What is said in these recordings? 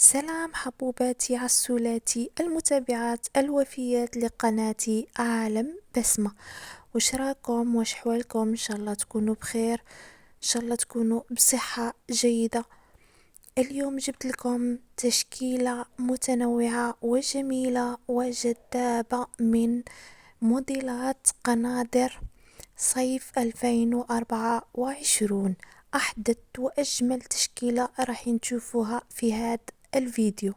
سلام حبوباتي عسولاتي المتابعات الوفيات لقناتي عالم بسمة. وش راكم؟ وش حوالكم؟ ان شاء الله تكونوا بخير، ان شاء الله تكونوا بصحة جيدة. اليوم جبت لكم تشكيلة متنوعة وجميلة وجذابة من موديلات قنادر صيف 2024. أحدث وأجمل تشكيلة راح نشوفوها في هذا الفيديو.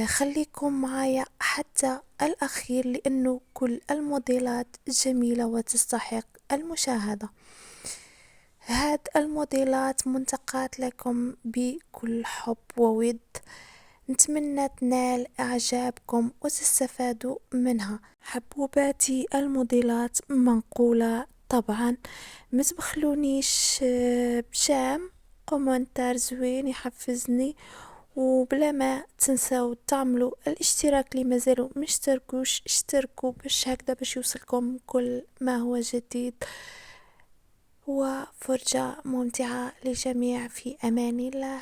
خليكم معايا حتى الأخير لأنه كل الموديلات جميلة وتستحق المشاهدة. هاد الموديلات منتقات لكم بكل حب وود، نتمنى تنال إعجابكم وتستفادوا منها. حبوباتي الموديلات منقولة طبعا، متبخلونيش بشام كومنتار زوين يحفزني، وبلا ما تنسوا تعملوا الاشتراك اللي مازالوا مشتركوش، اشتركوا باش هكذا باش يوصلكم كل ما هو جديد. وفرجة ممتعة للجميع، في أمان الله.